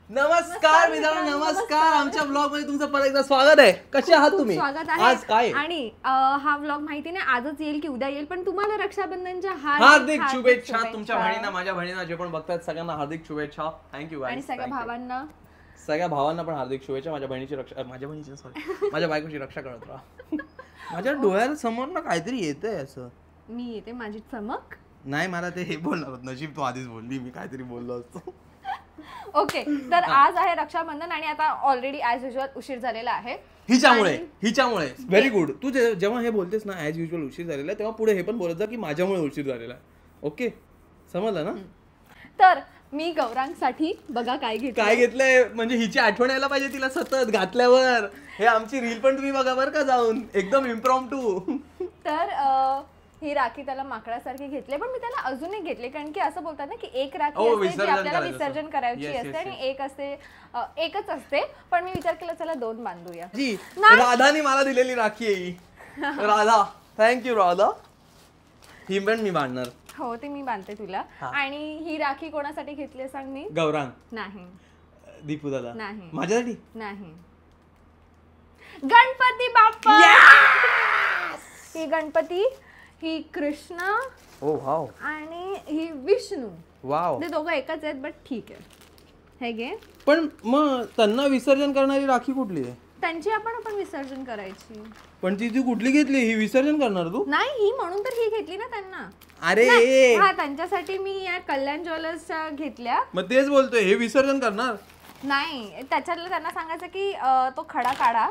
नमस्कार मित्रांनो, नमस्कार. आमच्या ब्लॉग मध्ये तुमचं परत एकदा स्वागत आहे. कसे आहात तुम्ही? स्वागत आहे. आज काय आणि हा व्लॉग माहिती नाही आजच येईल की उद्या येईल, पण तुम्हाला रक्षाबंधनच्या हार्दिक शुभेच्छा. तुमच्या बहिणींना, माझ्या बहिणींना जे पण बघतात सगळ्यांना हार्दिक शुभेच्छा. थँक्यू. आणि सगळ्या भावांना पण हार्दिक शुभेच्छा. माझ्या बायकोची रक्षा करत राहा. माझ्या डोळ्याला समोर ना काहीतरी येतंय असं. मी येते माझी चमक. नाही, मला ते हे बोलणार नशीब तू आधीच बोलली, मी काहीतरी बोललो असतो. ओके, तर आज आहे रक्षाबंधन आणि आता ऑलरेडी ऍज युजल उशीर झालेला आहे. हिच्यामुळे व्हेरी गुड. तू जेव्हा हे बोलतेस ना ऍज युजल उशीर झालेला आहे, तेव्हा पुढे हे पण बोलत जा की माझ्यामुळे उशीर झालेला आहे. ओके, समजलं ना? तर मी गौरांगसाठी बघा काय घेतलंय, म्हणजे हिची आठवण यायला पाहिजे तिला सतत घातल्यावर. हे आमची रील पण तुम्ही बघा बरं का जाऊन, एकदम इम्प्रॉम्प्टू. तर ही राखी त्याला माकडासारखी घेतली, पण मी त्याला अजून एक घेतली कारण की असं बोलतात ना की एक राखी असते जी आपल्याला विसर्जन करायची असते आणि एकच असते, पण मी विचार केला चला दोन बांधूया. राधाने मला दिलेली राखी आहे राधा. थँक्यू राधा. ही पण मी बांधणार. हो, ते मी बांधते तुला. आणि ही राखी कोणासाठी घेतली सांग? मी गौरांग नाही, दीपू दादा नाही, माझ्यासाठी नाही, गणपती बाप्पा. ही गणपती, ही कृष्ण, आणि ही विष्णू. वाव, ते दोघं एकच आहेत, बट ठीक आहे. हे घे. पण मग त्यांना विसर्जन करणारी राखी कुठली आहे? त्यांची आपण विसर्जन करायची. पण ती कुठली घेतली? ही विसर्जन करणार तू? नाही, ही म्हणून तर ही घेतली ना त्यांना. अरे हा, त्यांच्यासाठी मी या कल्याण ज्वेलर्सच्या घेतल्या. मग तेच बोलतोय, हे विसर्जन करणार नाही. त्याच्यातलं त्यांना सांगायचं की तो खडा काढा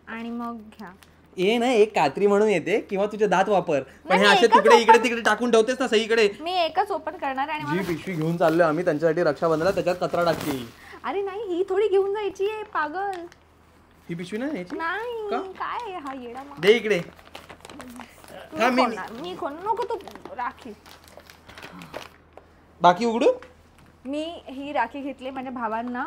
आणि मग घ्या. ये ना, एक कात्री म्हणून येते किंवा तुझे दात वापर, पण हे असे तुकडे इकडे तिकडे टाकून ठेवतेस ना सगळीकडे. मी एकच ओपन करणार. आणि जी पिशवी घेऊन चाललोय आम्ही त्यांच्यासाठी रक्षाबंधनाला, त्याच्यात कचरा टाकते. अरे नाही, ही थोडी घेऊन जायची आहे पागल. ही पिशवी नाही काय हा येडा दे इकडे. मी नको तू राखी. बाकी उघडू. मी ही राखी घेतली माझ्या भावांना.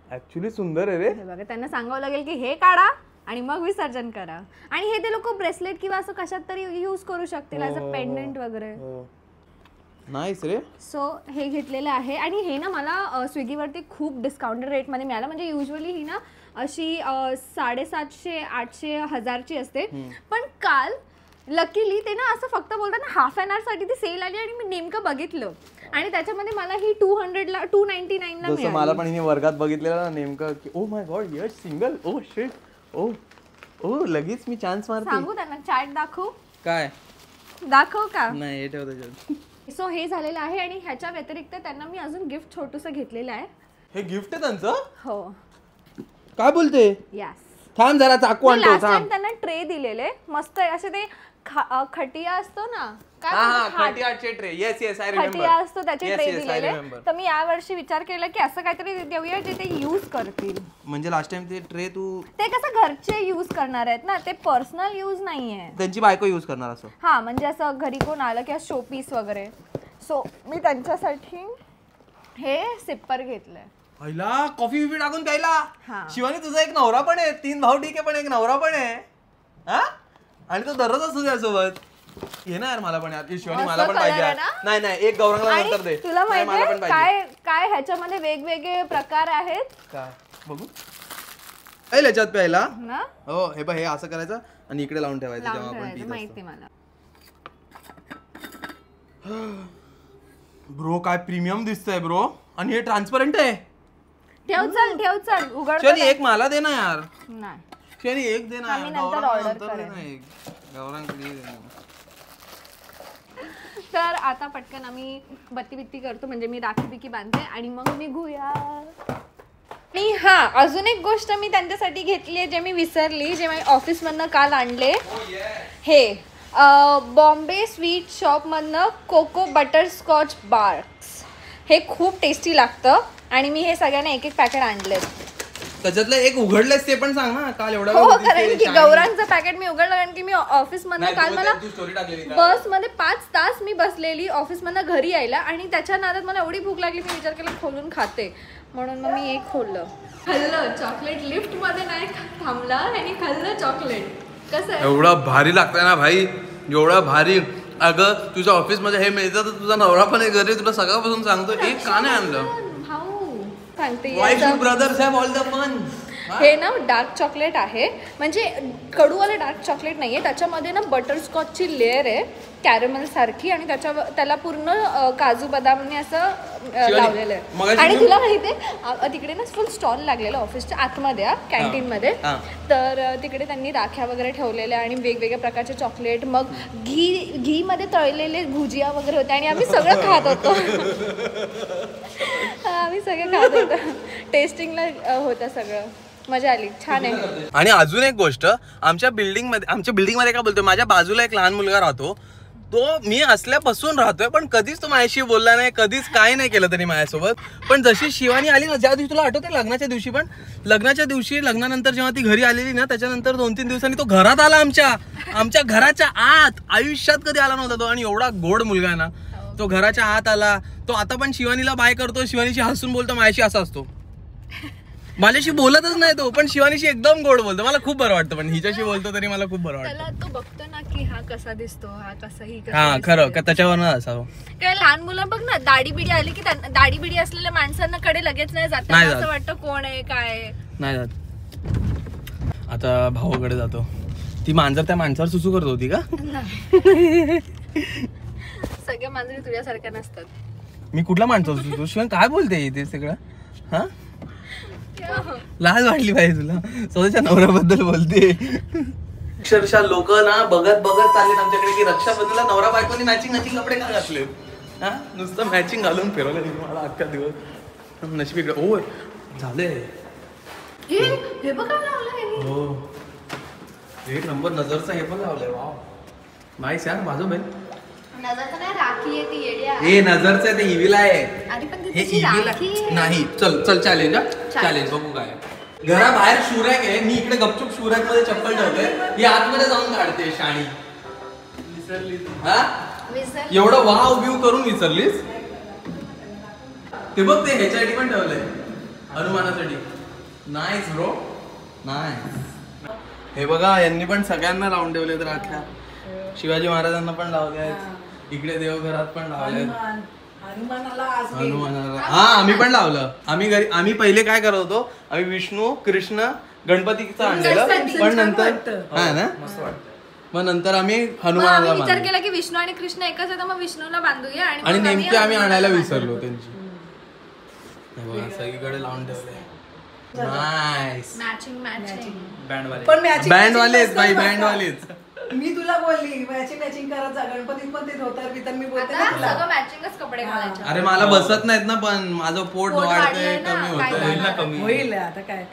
ऍक्च्युली सुंदर आहे रे. बघा, त्यांना सांगावं लागेल की हे काढा आणि मग विसर्जन करा. आणि हे ते लोक ब्रेसलेट किंवा असं कशात तरी युज करू शकतील ऍज अ पेंडंट वगैरे. नाईस रे. सो हे घेतलेलं आहे. आणि हे ना मला स्विगीवरती खूप डिस्काउंटेड रेटमध्ये मिळालं. म्हणजे युजली ही ना अशी 750, 800, 1000ची असते, पण काल लकीली ते ना असं फक्त बोलतात ना हाफ एन आवर साठी ती सेल आली आणि मी नेमकं बघितलं आणि त्याच्यामध्ये मला ही 200ला 299 ला मिळाली. मला पण हिने वर्गात बघितलेलं नेमकं की oh my god Yash single. Oh shit. Oh लगेच मी चान्स मारते. सांगू त्यांना चॅट दाखवू? काय दाखव का? नाही, हे ठेव त्याच्यात. सो हे झालेलं आहे. आणि ह्याच्या व्यतिरिक्त त्यांना मी अजून गिफ्ट छोटूसं घेतलेलं आहे. हे गिफ्ट आहे त्यांचं? हो. काय बोलते? यस. थांब जरा, चाकू आणतो. लास्ट टाइम त्यांना ट्रे दिलेले मस्त असे, ते खटिया असतो ना, खटियाचे tray. Yes yes, I remember. खटिया असतो त्याचे ट्रे दिलेले. तर मी यावर्षी विचार केला की असं काहीतरी देऊया जे ते यूज करतील. म्हणजे लास्ट टाइम ते ट्रे ते कसं घरचे यूज करणार आहेत ना, ते पर्सनल यूज नाहीये. त्यांची बायको यूज करणार असं. हा, म्हणजे असं घरी कोण आलं किंवा शोपीस वगैरे. सो मी त्यांच्यासाठी हे सिप्पर घेतलंय. पहिला कॉफी बिफी टाकून प्यायला. शिवानी, तुझा एक नवरा पण आहे. 3 भाऊ ठीक आहे, पण एक नवरा पण आहे. हा, आणि तो दररोज असतो त्यासोबत. ये ना यार, मला पण यार शिवानी, मला पण पाहिजे. नाही, एक गौरंगला नंतर दे. तुला माहिती काय ह्याच्यामध्ये वेगवेगळे प्रकार आहेत का? बघू. ह्याच्यात प्यायला ना. हो, हे बघ, हे असं करायचं आणि इकडे लावून ठेवायचं तेव्हा आपण पितो. माहिती मला. ब्रो, काय प्रीमियम दिसतंय ब्रो. आणि हे ट्रान्सपरंट आहे. ठेव चल उघड. शिवानी, एक मला दे ना यार. नाही शिवानी, एक दे ना. तर आता पटकन आम्ही बत्ती बित्ती करतो, म्हणजे मी राखी बिकी बांधते आणि मग निघूया. आणि हा, अजून एक गोष्ट मी त्यांच्यासाठी घेतली आहे जे मी विसरली, जे मी ऑफिस मधनं काल आणले. हे बॉम्बे स्वीट शॉप मधनं कोको बटरस्कॉच बार्स. हे खूप टेस्टी लागतं आणि मी हे सगळ्यांना एक पॅकेट आणले. त्याच्यातलं एक उघडलेस ते पण सांग ना. काल एवढा हो, कारण की गौरांचं पॅकेट मी उघडलं कारण की मी ऑफिस मधनं काल मला बस मध्ये 5 तास मी बसलेली ऑफिस मधनं घरी यायला, आणि त्याच्या नादात मला एवढी भूक लागली मी विचार केला खोलून खाते, म्हणून मग मी एक खाल्लं. चॉकलेट लिफ्ट मध्ये नाही थांबला आणि खाल्लं चॉकलेट. कसं आहे? एवढा भारी लागतंय ना भाई, एवढा भारी. अगं तुझ्या ऑफिस मध्ये हे मिळतं तर तुझा नवरा पण घरी तुला सगळ्यापासून सांगतो एक का नाही आणलं. भाऊ सांगते Why should brothers have all the fun? हे ना डार्क चॉकलेट आहे, म्हणजे कडूवाले डार्क चॉकलेट नाहीये, त्याच्यामध्ये ना बटरस्कॉचची लेअर आहे कॅरमेल सारखी आणि त्याला पूर्ण काजू बदामने असं लावलेलं आहे. आणि तुला माहितीये तिकडे ना फुल स्टॉल लागलेला ऑफिसच्या आतमध्ये कॅन्टीन मध्ये, तर तिकडे त्यांनी राख्या वगैरे ठेवलेल्या आणि वेगवेगळ्या प्रकारचे चॉकलेट, मग घी मध्ये तळलेले भुजिया वगैरे होते आणि आम्ही सगळं खात होतो. आम्ही सगळं खात होतो, टेस्टिंगला होतं सगळं, मजा आली, छान आहे. आणि अजून एक गोष्ट, आमच्या बिल्डिंग मध्ये काय बोलतोय, माझ्या बाजूला एक लहान मुलगा राहतो, तो मी असल्यापासून राहतोय पण कधीच तो माझ्याशी बोलला नाही, कधीच काय नाही केलं तरी माझ्यासोबत. पण जशी शिवानी आली ना, ज्या दिवशी तुला आठवते लग्नाच्या दिवशी, पण लग्नाच्या दिवशी लग्नानंतर जेव्हा ती घरी आलेली ना, त्याच्यानंतर 2-3 दिवसांनी तो घरात आला, आमच्या घराच्या आत. आयुष्यात कधी आला नव्हता तो, आणि एवढा गोड मुलगा आहे ना तो, घराच्या आत आला. तो आता पण शिवानीला बाय करतो, शिवानीशी हसून बोलतो, माझ्याशी असा असतो, माझ्याशी बोलतच नाही तो, पण शिवानीशी एकदम गोड बोलतो. मला खूप बरं वाटतं, पण हिच्याशी बोलतो तरी मला खूप बरं वाटतं. त्याला तो बघतो ना की हा कसा दिसतो, हा कसा, ही कसा. हा खरं का, त्याच्यावर असावं. काय लहान मुलं बघ ना, दाढी बिडी आली की दाढी बिडी असलेल्या माणसांना कडे लगेच नाही जात, असं वाटतं कोण आहे काय नाही जात. आता भावाकडे जातो. ती मांजर त्या माणसावर सुसू करत होती का? सगळ्या मांजरी तुझ्यासारख्या नसतात. मी कुठला माणसावर सुसू? शिवाय काय बोलते ते सगळं? हा, लाज वाटली पाहिजे तुला, स्वतःच्या नवऱ्याबद्दल बोलते. अक्षरशः लोक ना बघत चाललेत आमच्याकडे की रक्षाबंधनला नवरा बायकोनी मॅचिंग कपडे का घातले. हा, नुसतं मॅचिंग घालून फिरवलं मला अख्खा दिवस. नशीब इकडे ओ झाले. हे बघ काय लावलंय. हो, एक नंबर नजरचा हे पण लावलंय. वाव, नाईस यार. माझं बहीण नजरचं नाही, राखी आहे ती, येड्या. हे नजरचं आहे, ते इव्हिल आहे. अरे पण हे इव्हिल नाही. चल चॅलेंज बघू काय. घराबाहेर शूरॅक आहे, मी इकडे गपचूप शूरॅक मध्ये चप्पल ठेवते, ही आतमध्ये जाऊन काढते शाणी. हा, एवढं वाव व्यू करून विसरलीस. ते बघ, ते ह्याच्यासाठी पण ठेवलंय, हनुमानासाठी. Nice bro, nice. हे बघा, यांनी पण सगळ्यांना लावून ठेवले राख्या. शिवाजी महाराजांना पण लावले आहेत, इकडे देवघरात पण लावले, हनुमानाला. हा, आम्ही पण लावलं. आम्ही पहिले काय करत होतो, आम्ही विष्णू कृष्ण गणपतीचं आणलेलं, पण नंतर हा ना मग नंतर आम्ही हनुमानाला विचार केला की विष्णू आणि कृष्ण एकच आहे, मग विष्णूला बांधूया. आणि नेमके आम्ही आणायला विसरलो त्यांची. सगळीकडे लावून ठेवले. नाईस. बँडवालेच बाई, बँडवालेच. मी तुला बोलली मॅचिंग करत जा, गणपतीत पण ते धोतर बितर मी बोलते ना तुला. सगळं मॅचिंगच कपडे घालायचे. अरे मला बसत नाहीत ना, पण माझं पोट वाढतंय, कमी होतंय. होईल आता काय,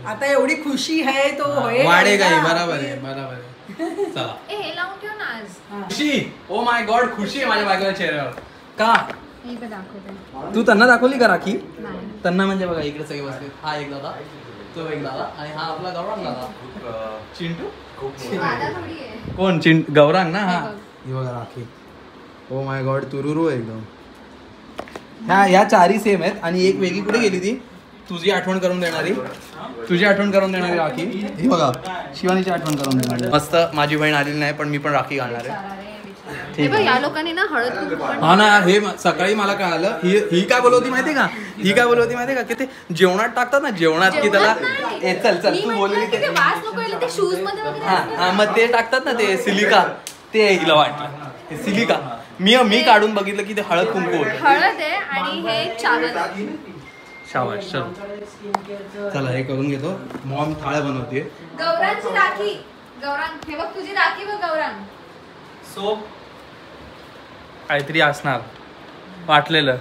आता एवढी खुशी आहे तो वाढे काही. बरोबर आहे. चला, हे लावून ठेव ना आज. खुशी, ओ माय गॉड, खुशी आहे माझ्या बायकोच्या चेहऱ्यावर. का मी पण दाखवते. तू त्यांना दाखवली का राखी? त्यांना म्हणजे बघा, इकडे सगळे बसले. हा एक दादा, तो एक दादा, आणि हा आपला गौरांग दादा. चिंटू कोण? गौरांग ना. हा, ही बघा राखी. ओ माय गॉड, तुरुरू एकदम. ह्या चारी सेम आहेत, आणि एक वेगळी कुठे गेली ती तुझी आठवण करून देणारी राखी. ही बघा, शिवानीची आठवण करून देणारी. मस्त. माझी बहीण आलेली नाही, पण मी पण राखी घालणार आहे. या लोकांनी ना हळद कुंकू. हा ना, हे सकाळी मला कळालं. ही काय बोलवती माहितीये का, की ते जेवणात टाकतात ना, जेवणात की त्याला चल तू बोलली ते हा, मग ते टाकतात ना, ते सिलिका. ते हिला वाटलं सिलिका. मी काढून बघितलं की ते हळद कुंकू होतं. हळद आहे आणि हे चावल. शाबाश. चला हे करून घेतो. मॉम थाळ्या बनवते. गौरांची राखी. गौरांग, हे बघ तुझी राखी बघ गौरांग. सोप काहीतरी असणार वाटलेलं.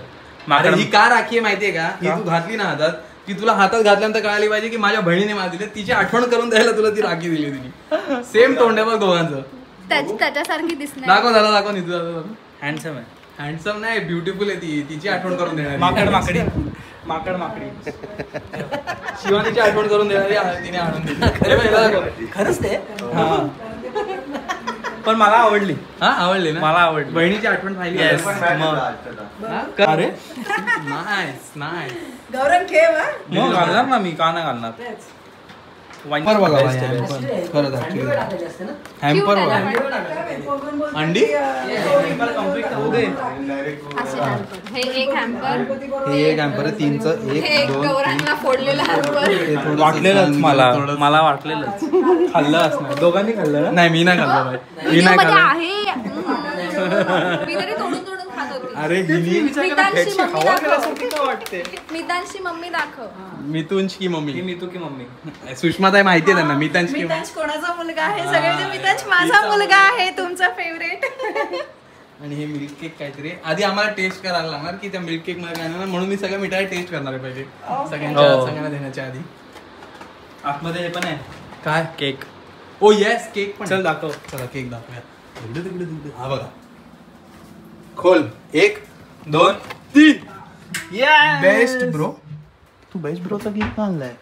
ही का राखी आहे माहितीये का? ही तू घातली ना हातात, की तुला हातात घातल्यानंतर कळाली पाहिजे की माझ्या बहिणीने मला दिली, तिची आठवण करून द्यायला तुला ती राखी दिली तिने. सेम तोंड आहे बघ दोघांचं. त्याच्यासारखी दिसणार. दाखव नीतू दादा. हँडसम आहे. हँडसम नाही, ब्युटिफुल आहे ती. तिची आठवण करून देणार. माकडी शिवानीची आठवण करून देणार तिने आणून दिली. खरंच ते. पण मला आवडली. हा, आवडली ना. मला आवडली. बहिणीची आठवण राहिली. अरे नाईस. गौरंग ठेव. मग घालणार ना, मी का नाही घालणार. हॅम्पर बघा खरंच हॅम्पर बघा अंडी हे एक हॅम्पर, हे एक हॅम्पर आहे 3चं हे 1 एक 2 गौरांना फोडलेलं हॅम्पर. वाटलेलंच मला वाटलेलंच खाल्लं असणार. दोघांनी खाल्लं ना? नाही मी नाही खाल्लं बाई. मी नाही मध्ये खाल्लं. आहे मी तरी तोडून तोडून खात होती. अरे हिनी मितांशी मम्मी दाखव, वाटते मितांशी मम्मी दाखव. मिथुनची की मम्मी मी तू की मम्मी. सुषमाताई माहिती आहे त्यांना मितांची की मितांश कोणाचा मुलगा आहे? सगळ्यांचे मितांश माझा मुलगा आहे, तुमचा फेवरेट. आणि हे मिल्क केक काहीतरी आधी आम्हाला टेस्ट करायला लागणार की त्या मिल्क केक मध्ये काय नाही म्हणून मी सगळ्या मिठाई टेस्ट करणार आहे पहिले सगळ्यांना देण्याच्या आधी. आतमध्ये हे पण आहे काय केक. ओ येस केक पण चल दाखव. चला केक दाखवूया. हा बघा खोल 1 2 3 बेस्ट ब्रो. तू बेस्ट ब्रोचा केक का आणलाय?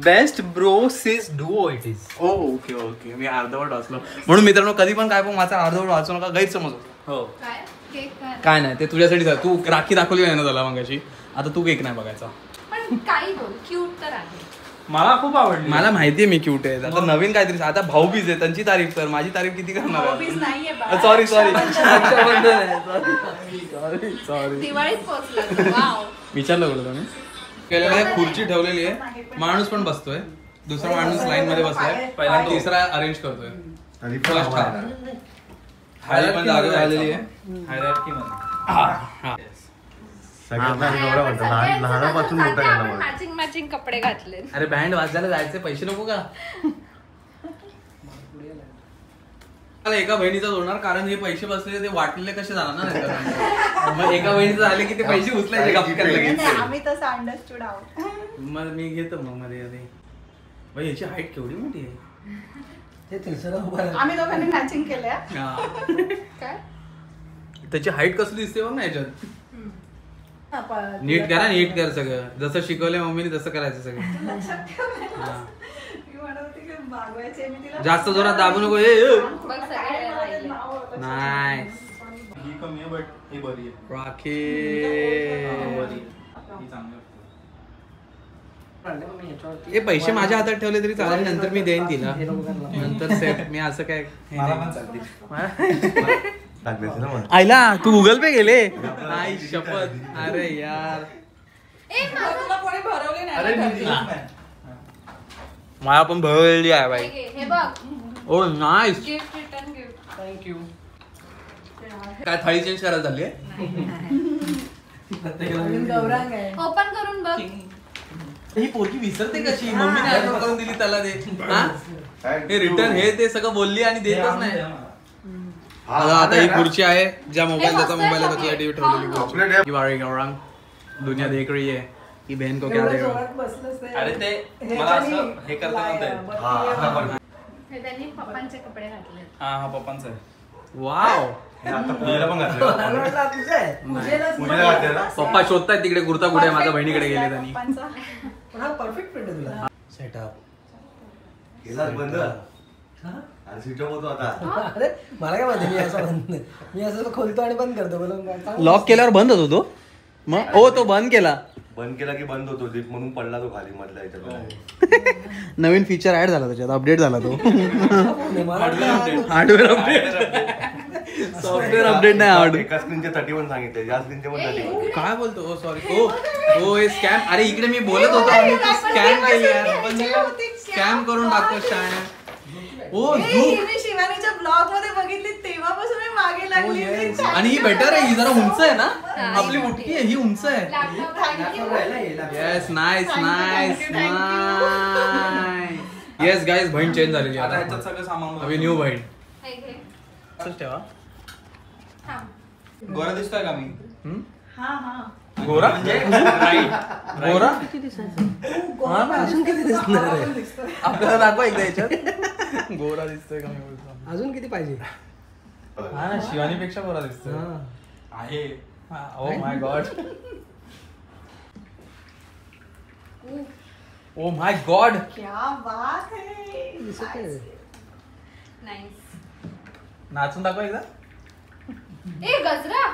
Best bro sis duo it is. Oh okay okay मी अर्धवट वाचलो म्हणून मित्रांनो कधी पण काय पण माझा अर्धवट वाचू नका गैरसमज होतो. हो काय केक काय? काय नाही ते तुझ्यासाठी तू राखी दाखवली नाही ना त्याला मगाशी. आता तू केक नाही बघायचा. पण काही बोल, क्यूट तर आहे. मला खूप आवडली. मला माहितीये मी क्यूट आहे. आता नवीन काहीतरी आता भाऊबीज आहे त्यांची तारीफ कर माझी तारीफ किती करणार भाऊबीज नाहीये बाळा. सॉरी सॉरी दिवाळीत पोहोचला. वाव. विचारलं बोलतो मी केलेलं आहे. खुर्ची ठेवलेली आहे माणूस पण बसतोय दुसरा माणूस लाईन मध्ये बसलाय पहिल्यांदा तिसरा अरेंज करतोय. फर्स्ट हाय पण जागा झालेली आहे हायरार्की मध्ये. लहानापासून मोठा झाला मला. मॅचिंग मॅचिंग कपडे घातले. अरे बँड वाजवायला जायचे पैसे नको का? मला एका बहिणीचा जोडणार कारण हे पैसे बसलेले ते वाटलेले कसे जाणार ना नाहीतर. मग एका बहिणीचं झाले की ते पैसे उचलायचे गपक्यात लगेच. आम्ही तसं अंडरस्टूड आहोत. मग मी घेतो मग मध्ये आधी बाई याची हाईट केवढी मोठी आहे. आम्ही दोघांनी मॅचिंग केलंय. हा. काय? त्याची हाईट कसली दिसते बघ ना याच्यात. नीट करा नीट कर सगळं जसं शिकवलंय मम्मीने तसं करायचं सगळं. जास्त जोरात दाबू नको. बघ सगळे राहिले. नाही ही कमी आहे बट ही बरी आहे. राखी हे पैसे माझ्या हातात ठेवले तरी चालेल नंतर मी देईन तिला नंतर सेट मी असं काय मला पण चालते. आईला तू गुगल पे गेले आई शपथ. अरे यार तुला कोणी भरवले अरे नाही मी ना. मला पण भरवलेली आहे बाई. हे बघ ओ nice. Gift return gift. Thank you. काय थाळी चेंज करायला झाली आहे. गौरांग आहे. ओपन करून बघ. ही पोरगी विसरते कशी मम्मीने आठवण करून दिली त्याला दे. हे रिटर्न हे ते सगळं बोलली आणि देतच नाही. आता ही खुर्ची आहे ज्या मोबाईल त्याचा मोबाईल आहे त्याच्यासाठी ठेवलेली खुर्ची. की बारे गौरांग दुनिया देख रही है कि बहन को क्या एवढं देगा. जोरात बसलंच ते. अरे ते मला असं हे करता नव्हतं. हे त्यांनी पप्पांचे कपडे घातले. हा पप्पांचं आहे. वाव मला वाटलं तुझं आहे. पूजेलाच पप्पा शोधतायत तिकडे कुर्ता कुठे माझ्या बहिणीकडे गेले त्यांनी. पप्पांचा. पण हा परफेक्ट फिट आहे तुला. सेटअप केलाच बंद आणि स्विच ऑफ होतो आता. अरे मला काय माहिती मी असं बंद मी असं खोलतो आणि बंद करतो बोला. लॉक केल्यावर बंद होतो तो मग ओ तो बंद केला बंद केला की बंद होतो लिफ्ट म्हणून पडला तो खाली मधल्या याच्यात. नवीन फीचर ऍड झाला त्याच्यात अपडेट झाला तो. Hardware update. Hardware update software update नाही हार्डवेअर. एका स्क्रीनचे 31 सांगितले या स्क्रीनचे पण 31. काय बोलतो ओ सॉरी ओ ओ हे स्कॅम. अरे इकडे मी बोलत होतो आणि तू स्कॅम केली यार. स्कॅम करून टाकतो शाळा. ओ मी शिवानीच्या ब्लॉग मध्ये बघितली तेव्हापासून मी मागे लागली. आणि ही बेटर आहे ही जरा उंच आहे ना आपली मुठकी आहे ही उंच आहे. Yes nice nice nice. Yes guys बहीण चेंज झालेली आता आहे. ह्याच्यात सगळं सामान अभी न्यू बहीण. हे घे. असंच ठेवा. थांब. गोरा दिसतोय का मी? हा हा गोरा म्हणजे गोरा अजून किती दिसणार आहे? आपल्याला दाखवा एकदा याच्यात गोरा दिसतोय का मी बोलतो. अजून किती पाहिजे? हा ना शिवानीपेक्षा गोरा दिसतोय. आहे. ओ my God O my God. क्या बात है. नाईस. नाचून दाखवा एकदा. ए गजरा.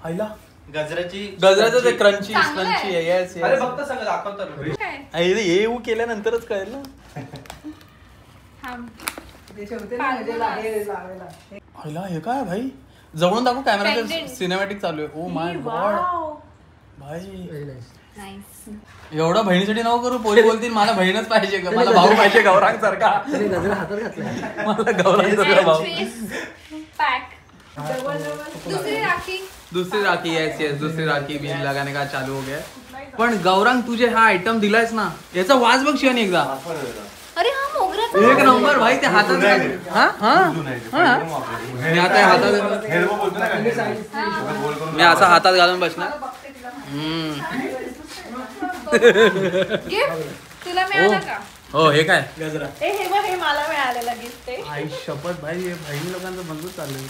आईला गजऱ्याची गजराचं ते क्रंची चांगलं आहे. क्रंची येस अरे फक्त सगळं दाखवतात. काय? हे येऊ केल्यानंतरच कळेल ना. ते ठेवते ना म्हणजे लावायला. पहिला हे काय भाई जवळून दाखव कॅमेरा सिनेमॅटिक चालू आहे. ओ माय गॉड भाई एवढं बहिणीसाठी नको करू. पोरी बोलतील मला बहीणच पाहिजे का मला भाऊ पाहिजे गौरांग सारखा. गजरा हातात घातला मला गौरांग सारखा भाऊ. दूसरी राखी येस दूसरी राखी बिल लगाने का चालू हो गया. पण गौरांग तुझे हा आयटम दिलायस ना याचा वाज बघ शिवानी एकदा. अरे हा मोगरा एक नंबर भाई ते हातात मी असा हातात घालून बसणार. तुला मिळाला का? हो हे काय गजरा हे मला मिळालेलं गिफ्ट आहे. आई शपथ भाई हे बहिणी लोकांचं बंदूक चाललंय.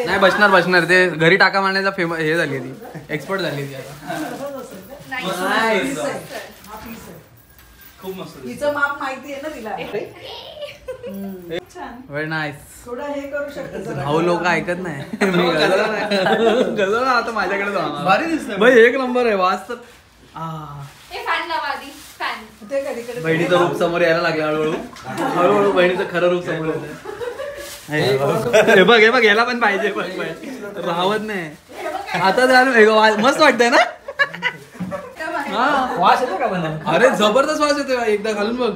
नाही बसणार ते घरी टाका मारण्याचा फेमस हे झाली ती एक्सपर्ट झाली ती खूप मस्त. तिचं माप माहिती आहे ना तिला. Very nice. थोडं हे करू शकतो. भाऊ लोक ऐकत नाही. मी गजरा आता माझ्याकडे जाणार. भारी दिसतंय भाई एक नंबर आहे वाच तर. बहिणीचं रूप समोर यायला लागलं हळूहळू बहिणीचं खरं रूप समोर येतं. हे बघ याला पण पाहिजे राहत नाही. आता घालून मस्त वाटतंय ना. वास येतो का पण? अरे जबरदस्त वास येतोय एकदा घालून बघ.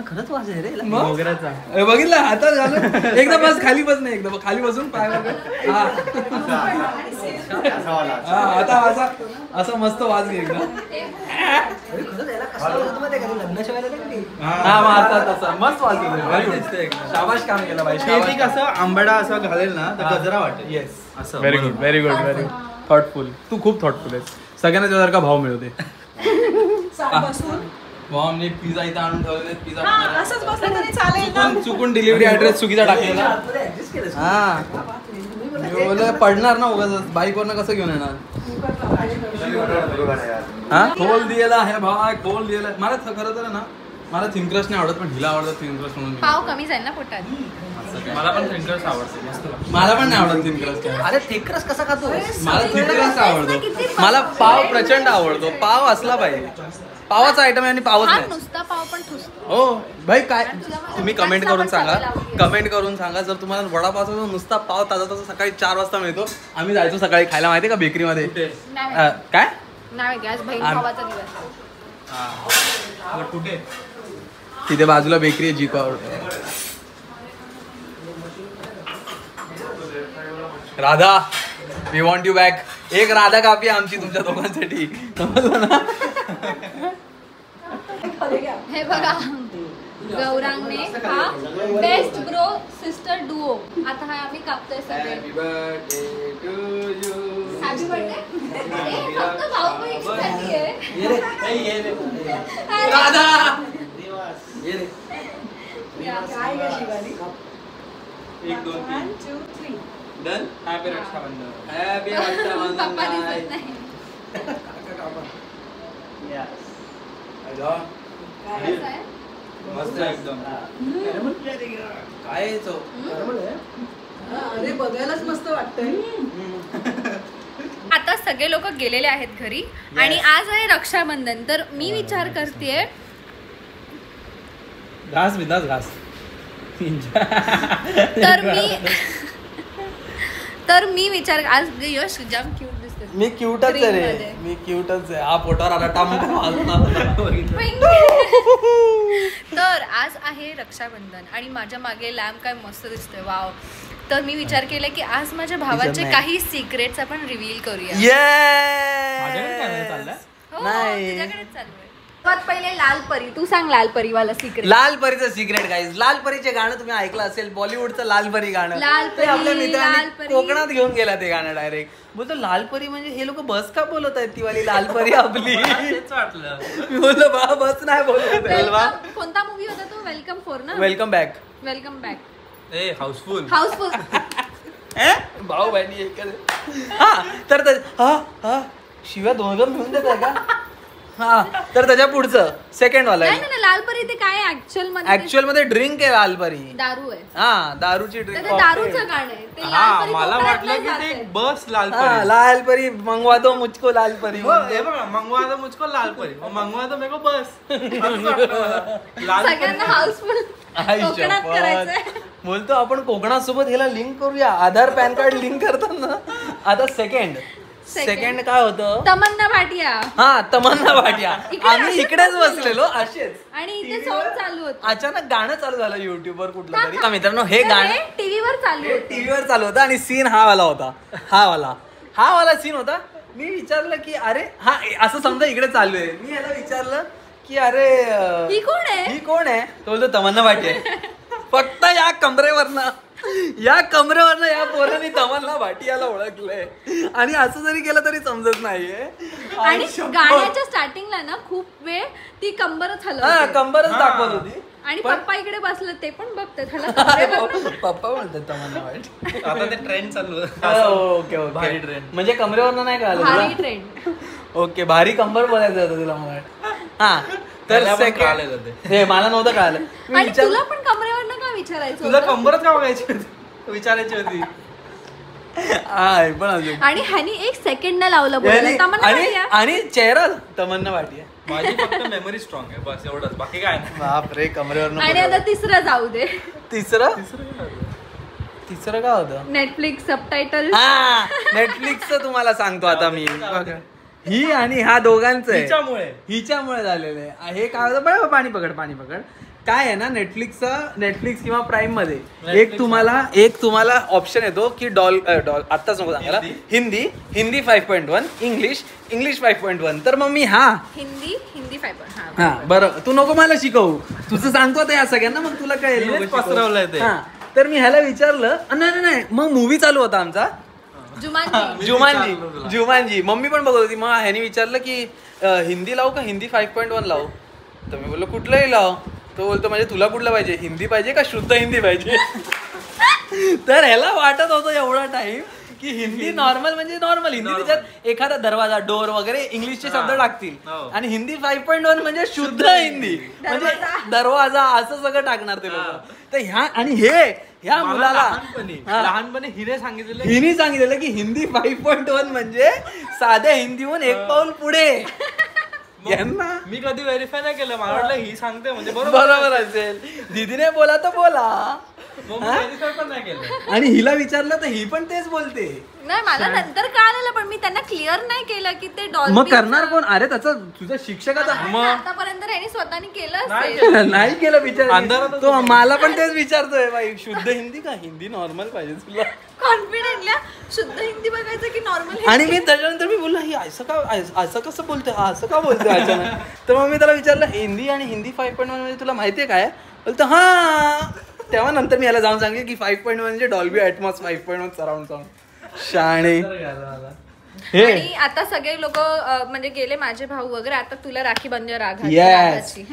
खरंच वास आहे रे मोगऱ्याचा. बघितलं हातात घालून एकदा बस खाली बस नाही एकदा खाली बसून पाय आता असा मस्त वास घे एकदा. हा मारतात तसा मस्त वास येतो. शाबाश काम केलं पाहिजे. कसं आंबडा असं घालेल ना तर गजरा वाटेल. येस असं. Very good thoughtful. तू खूप थॉटफुल आहेस. सगळ्यांना तुझ्यासारखा भाव मिळवते. भावाने पिझ्झा इथं आणून ठेवले. पिझ्झा चुकून डिलिव्हरी ऍड्रेस चुकीचा टाकलेला. हा मी बोललो पडणार ना उगाच बाईक वरनं कसं घेऊन येणार. हा खोल दिलेला हे भावा खोल दिलेला. मला खरं तर ना मला थिंकरस नाही आवडत पण हिला आवडत थिंकरस म्हणून. पाव कमी जाईल ना पोटात. मला पण थिंकरस आवडते मस्त. मला पण नाही आवडत थिंकरस. अरे थिंकरस कसा खातो? मला थिंकरस आवडतो. मला पाव प्रचंड आवडतो. पाव असला पाहिजे. पावाचा आयटम आहे आणि पावच नाही. नुसता पाव पण ठुसतो. हो भाई काय तुम्ही कमेंट करून सांगा जर तुम्हाला वडापावचा नुसता पाव ताजा सकाळी 4 वाजता मिळतो. आम्ही जायचो सकाळी खायला माहितीये का बेकरीमध्ये. काय नाही गॅस बहीण भावाचा दिवस. कुठे तिथे बाजूला बेकरी आहे जी Radha we want you back. एक राधा कापी आमची तुमच्या दोघांसाठी समजलं ना. हे बघा गौरांगने हा बेस्ट ब्रो सिस्टर डुओ. आता हा आम्ही कापतोय सगळे. Happy birthday to you. Happy birthday. फक्त भाऊ बहिणीसाठी आहे. राधा काय ग Shivani? 1 2 3 done. Happy Rakshabandhan. Happy Rakshabandhan. पप्पा दिसत नाही. मस्त एकदम. काय अरे बघायलाच मस्त वाटतंय. आता सगळे लोक गेलेले आहेत घरी आणि आज आहे रक्षाबंधन. तर मी विचार करतेय घास बिंदास घास. तर मी विचार आज यश जाम क्यूट दिसते. मी क्यूटच आहे रे. मी क्यूटच आहे. हा पोटावर आला तर आज आहे रक्षाबंधन आणि माझ्या मागे लॅम्प काय मस्त दिसतोय. वाव. तर मी विचार केला की आज माझ्या भावाचे काही सिक्रेट्स आपण रिव्हील करूया. तुझ्याकडेच चालू आहे. पहिले लाल परी. तू सांग लाल परी वाला सिक्रेट. लाल परीचं सिक्रेट गाईज. लाल परीचे गाणं तुम्ही ऐकलं असेल. बॉलिवूडचं लाल परी गाणं. लाल परी, आपल्या लाल मित्रांनी परी. कोकणात घेऊन गेला ते गाणं डायरेक्ट. बोलतो लाल परी म्हणजे हे लोक बस का बोलत आहेत ती वाली लाल परी आपली. वाटलं मी बोललो बा बस नाही बोलत. कोणता मूवी होता तो? वेलकम 4 ना. Welcome back. Welcome back. ए हाऊसफुल. भाऊ बहिणी एक. हा तर हा शिव्या 2 मिळून देत आहे का? हा तर त्याच्या पुढचं सेकंड वाला नाही ना लालपरी ते काय ऍक्च्युअल मध्ये ड्रिंक आहे लालपरी. दारू आहे. हा दारूची ड्रिंक. दारूचं गाणं आहे ते. हा मला वाटलं की ते बस लालपरी. लालपरी मंगवा दो मुझको लालपरी. हे बघा मंगवा दो मुझको लालपरी मंगवा दो मेरे को बस. सगळ्यांना हाऊसफुल कोकणात करायचंय. बोलतो आपण कोकणात सोबत ह्याला लिंक करूया. आधार पॅन कार्ड लिंक करताना. आता सेकंड काय होतं. तमन्ना भाटिया. हा तमन्ना भाटिया. आम्ही इकडेच बसलेलो असेच आणि इथे सॉन्ग चालू होतं. अचानक गाणं चालू झालं युट्यूब वर कुठलं तरी. मित्रांनो हे गाणं टीव्हीवर चालू होतं आणि सीन हा वाला होता. हा वाला सीन होता. मी विचारलं की अरे हा असं समजा इकडे चालू आहे. मी याला विचारलं की अरे ही कोण आहे. तो बोलतो तमन्ना भाटिया. फक्त या कमरेवरनं या पोरांनी तमन्ना भाटियाला ओळखलंय आणि असं जरी केलं तरी समजत नाहीये. आणि गाण्याच्या स्टार्टिंगला ना खूप वेळ ती कंबरच हलवते. कंबरच दाखवत होती. आणि पप्पा इकडे बसले ते पण बघतात. पप्पा बोलतात तमन्ना भाटिया. आता ते ट्रेंड चालू. ओके भारी ट्रेंड म्हणजे कमरेवरनं नाही कळालं. भारी ट्रेंड. ओके भारी कंबर बोलायचं होतं तुला मला. हा तर हे मला नव्हतं कळालं. आणि तुला पण कमरेवरनं का विचारायचं. तुला कंबरच का बघायची विचारायची होती. पण अजून आणि ह्यानी 1 सेकंड लावलं बोलायला. आणि चेहरा तमन्ना भाटिया. माझी फक्त मेमरी स्ट्रॉंग आहे बस एवढंच बाकी काय नाही. बापरे कमरेवर. आणि आता तिसरं जाऊ दे. तिसरं काय होतं. Netflix subtitle. हा नेटफ्लिक्सचं तुम्हाला सांगतो आता मी. ही आणि हा दोघांचं हिच्यामुळे झालेलं आहे. हे काय होतं बरं. पाणी पकड काय आहे ना नेटफ्लिक्स किंवा प्राईम मध्ये एक तुम्हाला ऑप्शन येतो की आत्ताच नको सांगायला. हिंदी 5.1 इंग्लिश 5.1. तर मग मी हिंदी 5.1. हा बरं तू नको मला शिकवू. तुझं सांगतो आता या सगळ्यांना मग तुला काय पसरवलंय ते. तर मी ह्याला विचारलं नाही मग मूवी चालू होता आमचा जुमानजी. मम्मी पण बघत होती. मग ह्यानी विचारलं की हिंदी लावू का हिंदी 5.1 लावू. तर मी बोललो कुठलंही लाव. तो बोलतो म्हणजे तुला कुठलं पाहिजे हिंदी पाहिजे का शुद्ध हिंदी पाहिजे. तर ह्याला वाटत होतं एवढा टाइम की हिंदी नॉर्मल म्हणजे नॉर्मल हिंदी. त्याच्यात एखादा दरवाजा डोर वगैरे इंग्लिशचे शब्द टाकतील आणि हिंदी 5.1 म्हणजे शुद्ध हिंदी म्हणजे दरवाजा असं सगळं टाकणार ते लोक. तर ह्या मुलाला लहानपणी हिने सांगितलेलं की हिंदी 5.1 म्हणजे साध्या हिंदीहून 1 पाऊल पुढे. मी कधी व्हेरीफाय नाही केलं. मला वाटलं ही सांगते म्हणजे बरोबर असेल. दीदीने बोला तर बोला. पण नाही केलं. आणि हिला विचारलं तर ही पण तेच बोलते. नाही मला नंतर कळालं पण मी त्यांना क्लिअर नाही केलं की ते डॉल्बी. मग करणार कोण. अरे त्याचा तुझा शिक्षकाचा आतापर्यंत त्यांनी स्वतःने केलं नाही केलं विचार. तो मला पण तेच विचारतोय बाई शुद्ध हिंदी का हिंदी नॉर्मल पाहिजे तुला. कॉन्फिडेंटली शुद्ध हिंदी बघायचं की नॉर्मल. आणि मी त्याच्यानंतर मी बोललो ही असं कसं बोलतोय असं का बोलतोय अचानक. तर मग मी त्याला विचारलं हिंदी आणि हिंदी 5.1 म्हणजे तुला माहितीये काय. बोलतो हा. तेव्हा नंतर मी याला जाऊन सांगितलं की 5.1 म्हणजे डॉल्बी ॲटमॉस 5.1 सराउंड साऊंड. शाणे. आणि आता सगळे लोक म्हणजे गेले माझे भाऊ वगैरे. आता तुला राखी बांधूया रागाची.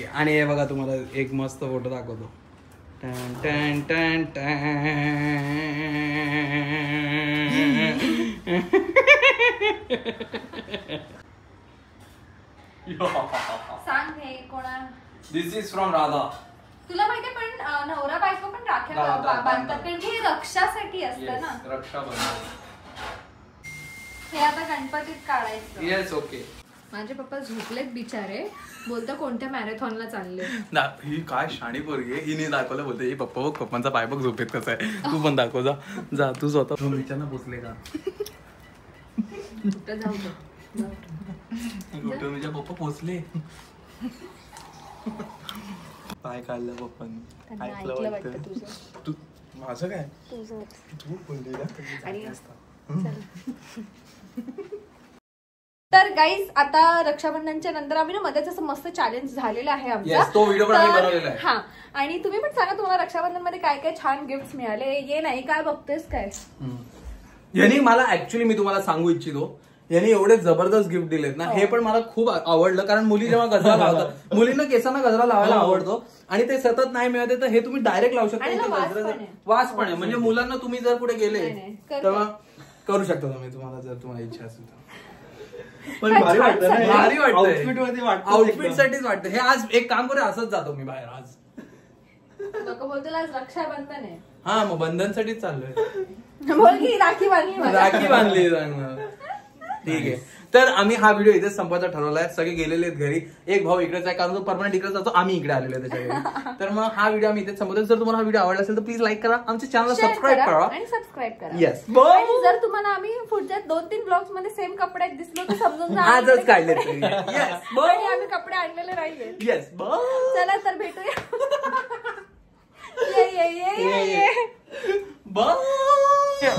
आणि हे बघा तुम्हाला एक मस्त फोटो दाखवतो. टन टन सांग हे कोणा. दिस इज फ्रॉम राधा. तुला माहिती पण नवरा बायको पण राख्या बांधतात कारण की रक्षासाठी असतं ना. हे आता गणपतीत काढायचं. Yes okay. माझे पप्पा झोपलेत बिचारे. बोलता कोणत्या मॅरेथॉनला चालले. ही काय शाणी पोरगी आहे. हिने दाखवलं बोलते ही पप्पा बघ पप्पांचा पाय बघ झोपेत कसा आहे. तू पण दाखव जा तू स्वतः विचारना पोचले का. कुठं जाऊ तुझ्या पप्पा पोचले. पाय काढलं पप्पांनी. ऐकलं वाटतं तू माझं काय तू बोलली. तर गाईज आता रक्षाबंधनच्या नंतर आम्ही ना मध्येच असं मस्त चॅलेंज झालेला आहे आमचा. तो व्हिडिओ पण आम्ही बनवलेला आहे. हा आणि तुम्ही पण सांगा तुम्हाला रक्षाबंधन मध्ये काय काय छान गिफ्ट मिळाले. ये नाही काय बघतेस काय. यांनी मला ऍक्च्युली मी तुम्हाला सांगू इच्छितो यांनी एवढे जबरदस्त गिफ्ट दिलेत ना. हे पण मला खूप आवडलं कारण मुली जेव्हा गजरा लावतात मुलींना केसांना गजरा लावायला आवडतो आणि ते सतत नाही मिळते तर हे तुम्ही डायरेक्ट लावू शकता. वास पण आहे म्हणजे मुलांना तुम्ही जर कुठे गेले तेव्हा करू शकता तुम्ही तुम्हाला जर तुम्हाला इच्छा असेल तर. पण भारी वाटतं ना, भारी वाटतं आउटफिट मध्ये वाटतं आउटफिट साठीच वाटतं हे. आज एक काम करू, असंच जातो मी बाहेर आज. लोक बोलतील आज रक्षाबंधन आहे. हा मग बंधनसाठीच चाललोय. बोल की राखी बांधली मला. राखी बांधली जाणार. ठीक आहे, तर आम्ही हा व्हिडिओ इथेच संपवायचा ठरवलाय. सगळे गेलेले आहेत घरी. एक भाऊ इकडेच आहे, कारण तो परमनंट इकडेच जातो, आम्ही इकडे आलेलो आहे त्याच्या घरी. तर मग हा व्हिडिओ आम्ही इथेच संपवतो. जर तुम्हाला हा व्हिडिओ आवडला असेल तर प्लीज लाईक करा, आमच्या चॅनलला Share सबस्क्राईब करा आणि सबस्क्राईब करा. येस. आणि जर तुम्हाला आम्ही पुढच्या 2-3 ब्लॉग्स मध्ये सेम कपड्यात दिसलो तर समजून जा आजच काढले येस आणि आम्ही कपडे आणलेले नाहीये. येस. चला तर भेटूया. ये ये ये ये बाय.